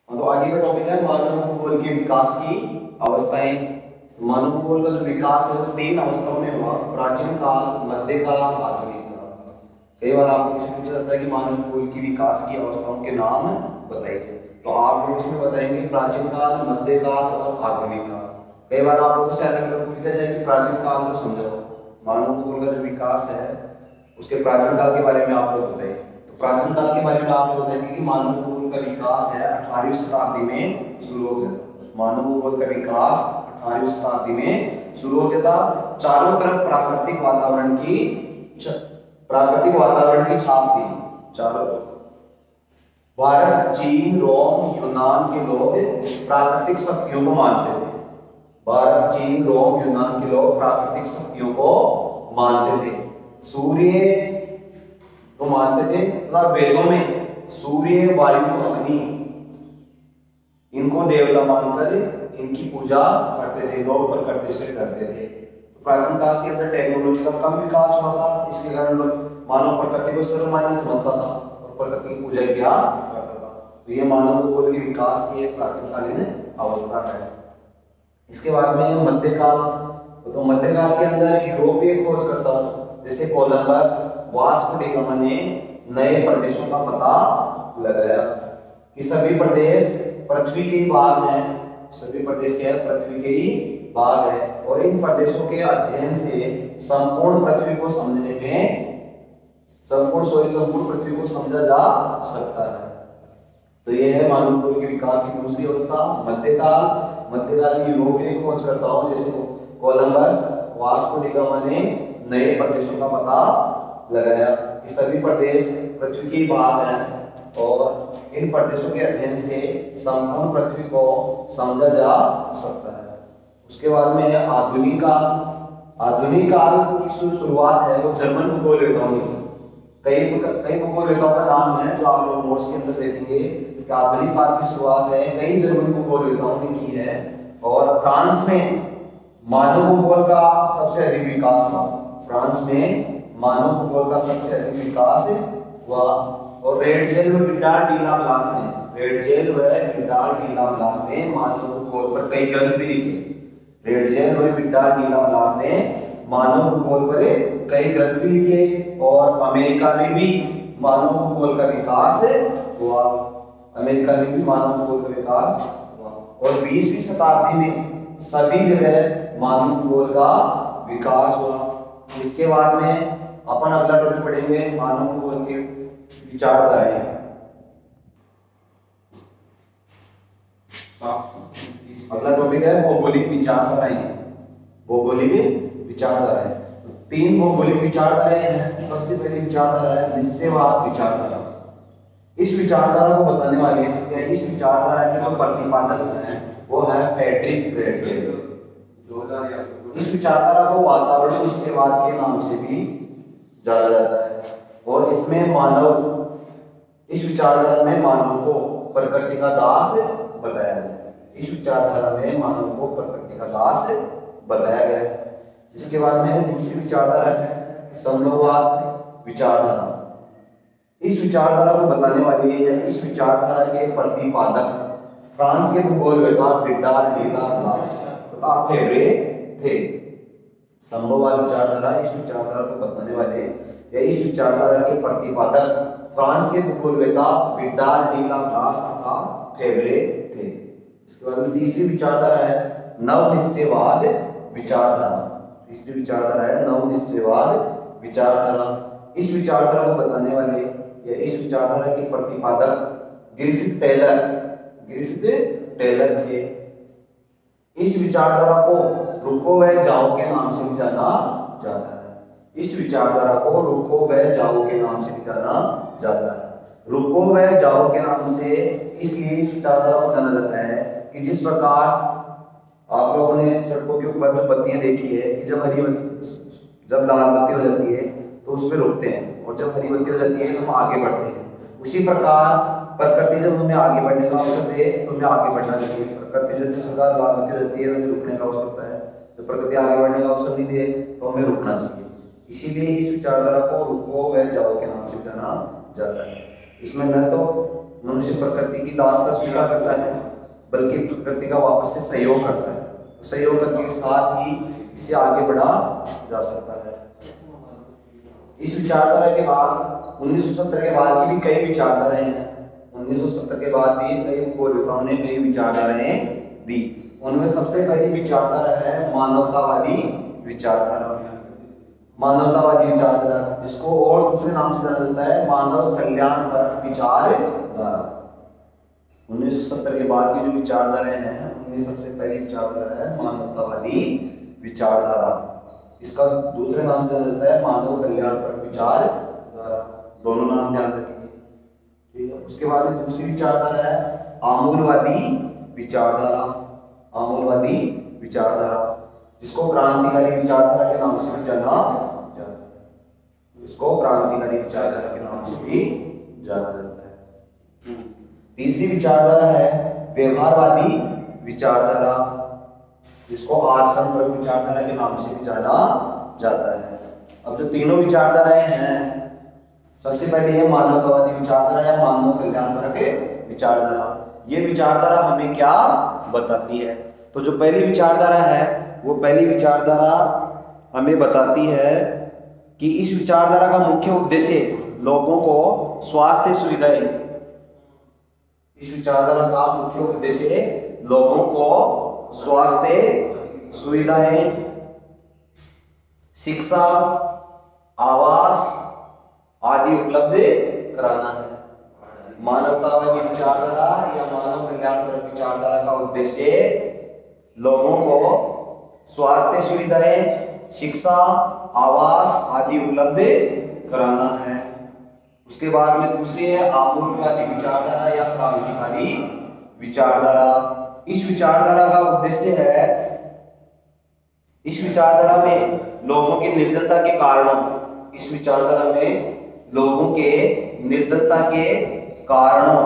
हाँ, तो आगे का टॉपिक है मानव भूगोल के विकास की अवस्थाएं। मानव भूगोल का जो विकास है वो तीन अवस्थाओं में हुआ: प्राचीन काल, मध्यकाल, आधुनिक काल। कई बार आपको इसमें पूछा जाता है कि मानव भूगोल की विकास की अवस्थाओं के नाम बताइए, तो आप लोग इसमें बताएंगे प्राचीन काल, मध्यकाल और आधुनिक काल। कई बार आप लोगों से अलग अलग पूछ लिया जाए कि प्राचीन काल को समझाओ, मानव भूगोल का जो विकास है उसके प्राचीन काल के बारे में आप लोग बताइए। तो प्राचीन काल के बारे में आप लोग बताएंगे कि मानव भूगोल का विकास है 18वीं शताब्दी में शुरू हो गया था। मानव भूगोल का विकास 18वीं शताब्दी में शुरू हो गया था। चारों तरफ प्राकृतिक वातावरण की छाप थी। चारों तरफ भारत, चीन, रोम, यूनान के लोग प्राकृतिक शक्तियों को मानते थे। भारत, चीन, रोम, यूनान के लोग प्राकृतिक शक्तियों को मानते थे। सूर्य को मानते थे, मतलब वेदों में सूर्य, वायु, अग्नि, इनको देवता मानकर इनकी पूजा करते थे, लोग प्रकृति से करते थे। तो प्राचीन काल के अंदर टेक्नोलॉजी का कम विकास हुआ था, इसके कारण मानव प्रकृति को सर्वमान्य समझता था और प्रकृति की पूजा किया करता था। तो ये मानव भूगोल के विकास की एक प्राचीनकालीन अवस्था है। इसके बाद में मध्यकाल। तो मध्यकाल के अंदर यूरोपीय खोजकर्ता जैसे कोलंबस, वास्को डी गामा ने नए प्रदेशों का पता लगाया कि सभी प्रदेश पृथ्वी के ही भाग हैं। सभी प्रदेश क्या है? पृथ्वी के ही भाग है, और इन प्रदेशों के अध्ययन से संपूर्ण पृथ्वी को समझने में संपूर्ण पृथ्वी को समझा जा सकता है। तो यह है मानव भूगोल के विकास की दूसरी अवस्था, मध्यकाल। मध्यकाल में यूरोपीय खोजकर्ताओं जैसे कोलंबस, वास्को डी गामा ने नए प्रदेशों का पता लगाया कि सभी प्रदेश पृथ्वी के भाग हैं, और इन प्रदेशों के अध्ययन से संपूर्ण पृथ्वी को समझा जा सकता है। उसके बाद में आधुनिक काल। आधुनिक काल की शुरुआत है वो जर्मन भूगोलवेत्ताओं ने की। कई भूगोलवेत्ताओं का नाम है जो आप लोग नोट्स के अंदर देखेंगे कि आधुनिक काल की शुरुआत है कई जर्मन भूगोलवेत्ताओं ने की है, और फ्रांस में मानव भूगोल का सबसे अधिक विकास हुआ। फ्रांस में मानव भूगोल का सबसे अधिक विकास हुआ, और रेडजेल व विडाल डी ला प्लास ने मानव भूगोल पर कई ग्रंथ भी लिखे। रेडजेल व विडाल डी ला प्लास ने मानव भूगोल पर कई ग्रंथ भी लिखे, और अमेरिका में भी मानव भूगोल का विकास हुआ। अमेरिका में भी मानव भूगोल का विकास हुआ, और 20वीं शताब्दी में सभी जगह मानव भूगोल का विकास हुआ। इसके बाद में अपन अगला टॉपिक पढ़ेंगे मानव भूगोल के विचारधाराएं। अगला टॉपिक है भौगोलिक विचारधाराएं। भौगोलिक विचारधाराएं, तीन भौगोलिक विचारधाराएं हैं। सबसे पहली विचारधारा है निश्चयवाद विचारधारा। इस विचारधारा को बताने वाले या इस विचारधारा के जो प्रतिपादक हैं वो है फ्रेडरिक रेडजेल। इस विचारधारा को वातावरण निश्चयवाद के नाम से भी जाना जाता है, और इसमें इस विचारधारा में मानव को प्रकृति का दास बताया गया है। इस विचारधारा में मानव को प्रकृति का दास बताया गया है। इसके बाद में दूसरी विचारधारा है संभववाद विचारधारा। इस विचारधारा को बताने वाली या इस विचारधारा के प्रतिपादक फ्रांस के भूगोलवेत्ता विडाल डी ला प्लास तथा फेब्रे थे। संभववाद विचारधारा, इस विचारधारा को बताने वाले या इस विचारधारा के प्रतिपादक फ्रांस के भूगोलवेत्ता विडाल डी ला प्लास तथा फेब्रे थे। इसके बाद में तीसरी विचारधारा है नवनिश्चयवाद विचारधारा। तीसरी विचारधारा है नवनिश्चयवाद विचारधारा। इस विचारधारा को बताने वाले या इस विचारधारा के प्रतिपादक ग्रिफिथ टेलर थे। इस विचारधारा को रुको व जाओ के नाम से भी जाना जाता है। इस विचारधारा को रुको व जाओ के नाम से भी जाना जाता है। रुको व जाओ के नाम से इसलिए इस विचारधारा को जाना जाता है कि जिस प्रकार आप लोगों ने सड़कों के ऊपर जो बत्तियां देखी है कि जब लाल बत्ती हो जाती है तो उस पर रुकते हैं, और जब हरी बत्ती हो जाती है तो हम आगे बढ़ते हैं। उसी प्रकार प्रकृति जब हमें आगे बढ़ने का अवसर दे तो हमें आगे बढ़ना चाहिए। प्रकृति जब जिस प्रकार लाल बत्ती हो जाती है तो हमें रुकने का अवसर होता है। जब प्रकृति आगे बढ़ने का अवसर नहीं दे तो हमें रुकना चाहिए। इसीलिए इस विचारधारा को रुको व जाओ के नाम से जाना जाता है। इसमें न तो मनुष्य प्रकृति की दास का स्वीकार करता है, बल्कि प्रकृति का वापस से सहयोग करता है। तो सहयोग करने के साथ ही इससे आगे बढ़ा जा सकता है। इस विचारधारा के बाद 1970 के बाद की भी कई विचारधाराएं हैं। 1970 के बाद भी कई भूगोलविदों ने कई विचारधाराएं दी। उनमें सबसे पहली विचारधारा है मानवतावादी विचारधारा। मानवतावादी विचारधारा, जिसको और दूसरे नाम से जाना जाता है मानव कल्याण परक विचारधारा। 1970 के बाद की जो विचारधाराएं हैं उनमें सबसे पहली विचारधारा है मानवतावादी विचारधारा। इसका दूसरे नाम से जाना जाता है मानव कल्याण परक विचारधारा। दोनों नाम ध्यान रखेंगे, ठीक है। उसके बाद में दूसरी विचारधारा है आमूलवादी विचारधारा। आमूलवादी विचारधारा, जिसको क्रांतिकारी विचारधारा के नाम से भी जाना जाता है। इसको क्रांतिकारी विचारधारा के नाम से भी जाना जाता है। तीसरी विचारधारा है व्यवहारवादी विचारधारा, जिसको आचरण परक विचारधारा के नाम से भी जाना जाता है। अब जो तीनों विचारधाराएं हैं, सबसे पहले है मानवतावादी विचारधारा या मानव कल्याण परक विचारधारा। ये विचारधारा हमें क्या बताती है? तो जो पहली विचारधारा है वो पहली विचारधारा हमें बताती है कि इस विचारधारा का मुख्य उद्देश्य लोगों को स्वास्थ्य सुविधाएं, इस विचारधारा का मुख्य उद्देश्य लोगों को स्वास्थ्य सुविधाएं, शिक्षा, आवास आदि उपलब्ध कराना है। मानवतावादी विचारधारा या मानव कल्याण परक विचारधारा का उद्देश्य लोगों को स्वास्थ्य सुविधाएं, शिक्षा, आवास आदि उपलब्ध कराना है। उसके बाद में दूसरी है आमूलवादी विचारधारा या क्रांतिकारी विचारधारा। इस विचारधारा का उद्देश्य है, इस विचारधारा में लोगों की निर्धनता के कारणों, इस विचारधारा में लोगों के निर्धनता के कारणों,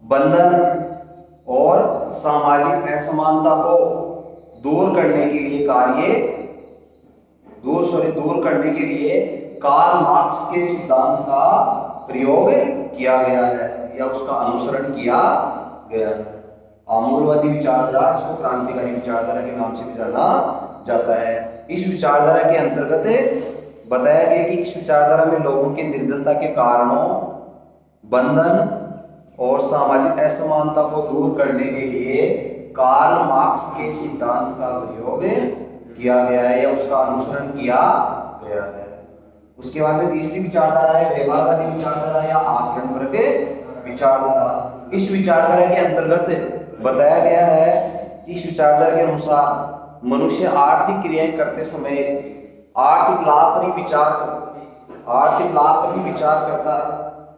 बंधन और सामाजिक असमानता को दूर करने के लिए दूर करने के लिए कार्ल मार्क्स के सिद्धांत का प्रयोग किया गया है या उसका अनुसरण किया गया है। आमूलवादी विचारधारा, इसको क्रांतिकारी विचारधारा के नाम से भी जाना जाता है। इस विचारधारा के अंतर्गत बताया गया कि इस विचारधारा में लोगों के निर्धनता के कारणों, बंधन और सामाजिक असमानता को दूर करने के लिए कार्ल मार्क्स के सिद्धांत का प्रयोग किया गया है या उसका अनुसरण किया गया है। उसके बाद में तीसरी विचारधारा है व्यवहारवादी विचारधारा या आचरण परक विचारधारा। इस विचारधारा के अंतर्गत बताया गया है कि इस विचारधारा के अनुसार मनुष्य आर्थिक क्रियाएं करते समय आर्थिक लाभ पर ही विचार करता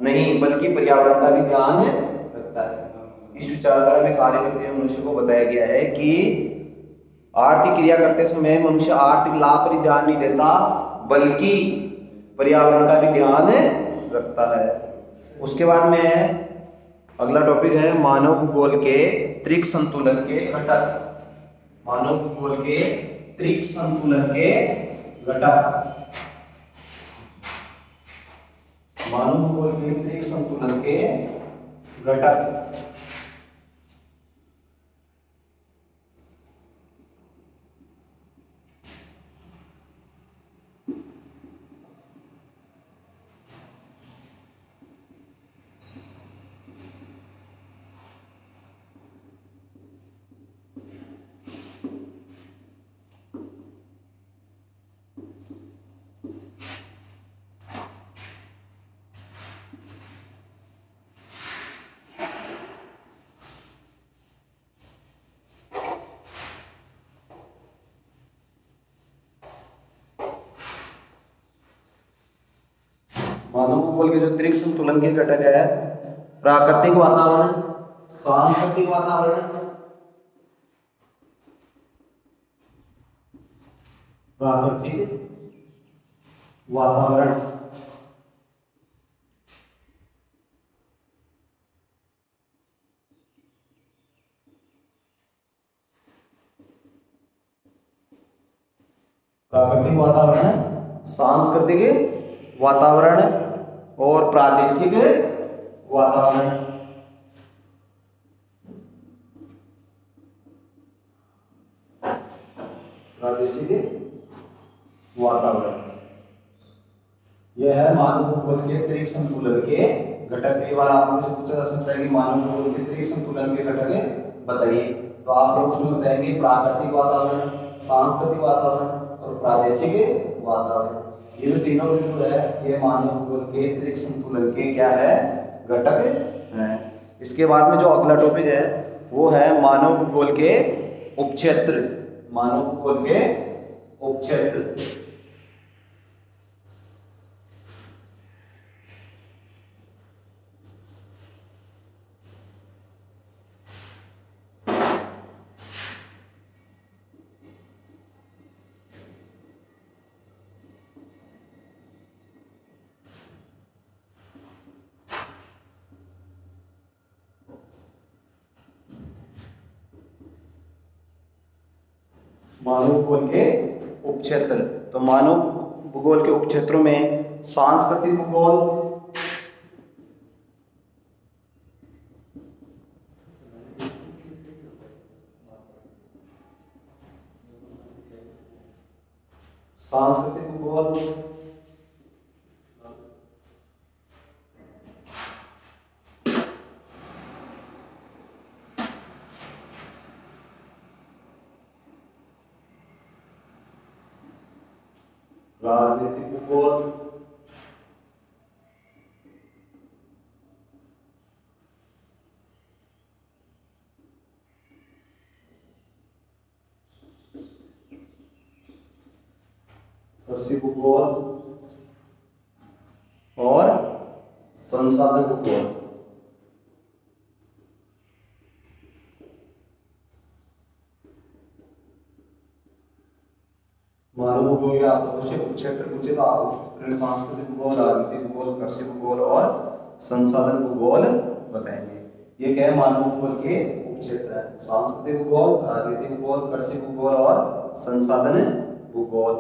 नहीं, बल्कि पर्यावरण का भी ध्यान रखता है। इस विचारधारा में कार्य करते हुए मनुष्य को बताया गया है कि आर्थिक क्रिया करते समय मनुष्य आर्थिक लाभ पर ध्यान नहीं देता, बल्कि पर्यावरण का भी ध्यान रखता है। उसके बाद में अगला टॉपिक है मानव भूगोल के त्रिक संतुलन के घटक। मानव भूगोल के त्रिक संतुलन के घटक। मानव भूगोल के त्रिक संतुलन के घटक। मानव भूगोल के जो त्रिक संतुलन के घटक है प्राकृतिक वातावरण, सांस्कृतिक वातावरण, प्राकृतिक वातावरण, प्राकृतिक वातावरण, सांस्कृतिक वातावरण और प्रादेशिक वातावरण, प्रादेशिक वातावरण, यह है मानव भूगोल के त्रिक संतुलन के घटक। कई बार आप लोगों से पूछा जा सकता है कि मानव भूगोल के त्रिक संतुलन के घटक बताइए, तो आप लोग उसमें बताएंगे प्राकृतिक वातावरण, सांस्कृतिक वातावरण और प्रादेशिक वातावरण। ये जो तीनों बिंदु है ये मानव भूगोल के त्रिक संतुलन के क्या है, घटक हैं। इसके बाद में जो अगला टॉपिक है वो है मानव भूगोल के उपक्षेत्र, मानव भूगोल के उपक्षेत्र। मानव भूगोल के उपक्षेत्र, तो मानव भूगोल के उपक्षेत्रों में सांस्कृतिक भूगोल, सांस्कृतिक भूगोल, राजनीतिक भूगोल, कृषि भूगोल और संसाधन भूगोल। मानव भूगोल के आप उपक्षेत्र पूछे तो आप सांस्कृतिक भूगोल, राजनीतिक भूगोल, कृषि भूगोल और संसाधन भूगोल बताएंगे। ये क्या है, मानव भूगोल के उपक्षेत्र है, सांस्कृतिक भूगोल, राजनीतिक भूगोल, कृषि भूगोल और संसाधन भूगोल।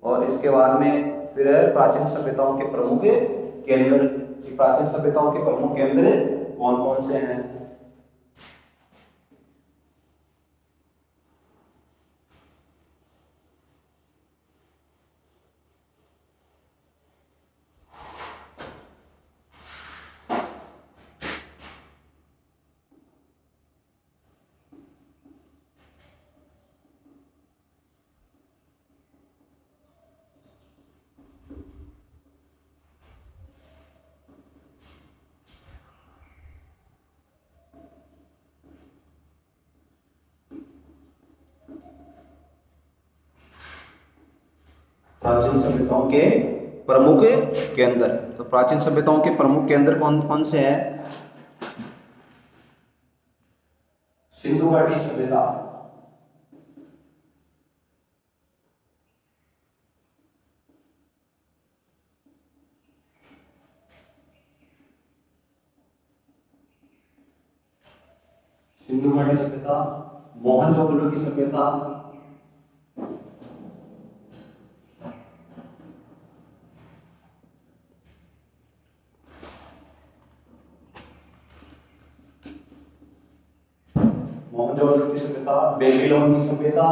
और इसके बाद में फिर प्राचीन सभ्यताओं के प्रमुख केंद्र। प्राचीन सभ्यताओं के प्रमुख केंद्र कौन कौन से हैं? प्राचीन सभ्यताओं के प्रमुख केंद्र। तो प्राचीन सभ्यताओं के प्रमुख केंद्र कौन कौन से हैं? सिंधु घाटी सभ्यता, सिंधु घाटी सभ्यता, मोहनजोदड़ो की सभ्यता, मोहनजोदड़ो की सभ्यता, बेबीलोन की सभ्यता,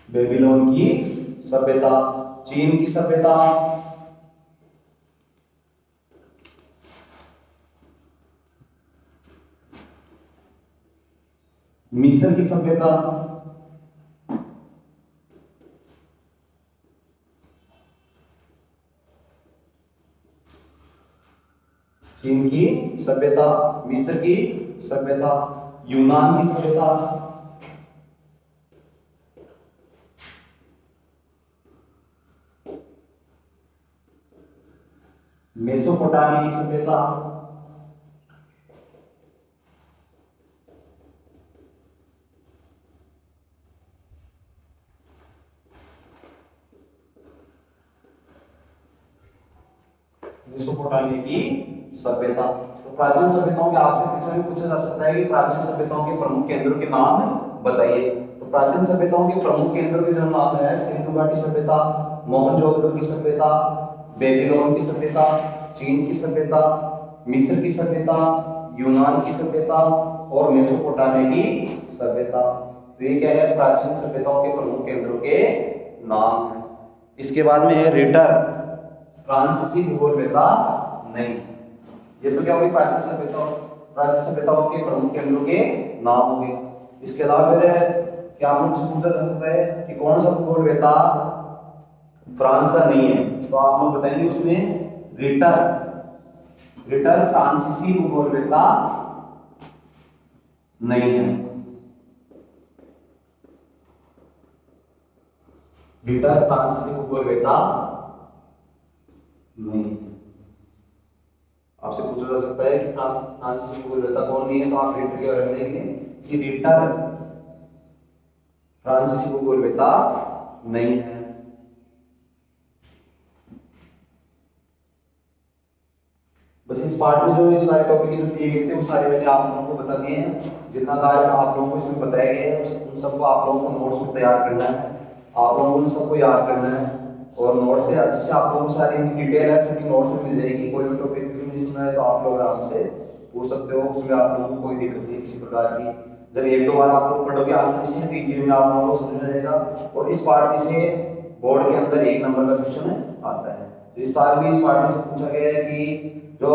बेबीलोन की सभ्यता, चीन की सभ्यता, मिस्र की सभ्यता, चीन की सभ्यता, मिस्र की सभ्यता, यूनान की सभ्यता, मेसोपोटामिया की सभ्यता, मेसोपोटामिया की सभ्यता। तो प्राचीन सभ्यताओं के आपसे परीक्षा में पूछा जा सकता है कि प्राचीन सभ्यताओं के प्रमुख केंद्रों के नाम बताइए। प्राचीन सभ्यताओं के प्रमुख केंद्रों के जो नाम है, सिंधु घाटी सभ्यता, मोहनजोदड़ो की सभ्यता, बेबीलोन की सभ्यता, चीन की सभ्यता, मिस्र की सभ्यता, यूनान की सभ्यता और मेसोपोटामिया की सभ्यता। तो ये क्या है, प्राचीन सभ्यताओं के प्रमुख केंद्रों के नाम है। इसके बाद में है रिटर, फ्रांसीसी भूगोलवेत्ता नहीं। ये तो क्या होगी, प्राचीन सभ्यताओं के प्रमुख केंद्रों के नाम हो गए। इसके अलावा फिर क्या आपसे पूछा जा सकता है कि कौन सा भूगोलवेत्ता फ्रांस का नहीं है, तो आप लोग बताएंगे उसमें रिटर फ्रांसीसी भूगोलवेत्ता नहीं है। रिटर फ्रांसीसी भूगोलवेत्ता नहीं। आपसे पूछा जा सकता है कि फ्रांसीसी भूगोलवेत्ता कौन नहीं है, तो आप रिटर के बारे में देखेंगे कि रिटर फ्रांसीसी भूगोलवेत्ता नहीं है। बस इस पार्ट में जो ये सारे टॉपिक जो दिए गए थे वो सारे मैंने आप लोगों को बता दिए हैं। जितना कार्य आप लोगों को इसमें बताया गया है उन सबको आप लोगों को नोट्स में तैयार करना है, आप लोगों को उन सबको याद करना है और नोट्स से अच्छे से आप लोगों को सारी डिटेल है सभी नोट्स में मिल जाएगी। कोई भी टॉपिक भी नहीं सुना है तो आप लोग आराम से पूछ सकते हो, उसमें आप लोगों को कोई दिक्कत नहीं किसी प्रकार की। जब एक दो बार आप लोग पढ़ोगे आसानी से तो इजी में आप लोगों को समझ में जाएगा। और इस पार्ट में से बोर्ड के अंदर 1 नंबर का क्वेश्चन आता है। तो इस साल भी इस पार्ट में से पूछा गया है कि जो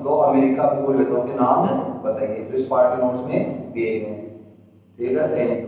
दो अमेरिका भूगोलवेत्ताओं के नाम बताइए, जो इस पार्ट के नोट्स में दिए गए हैं। ठीक है, थैंक यू।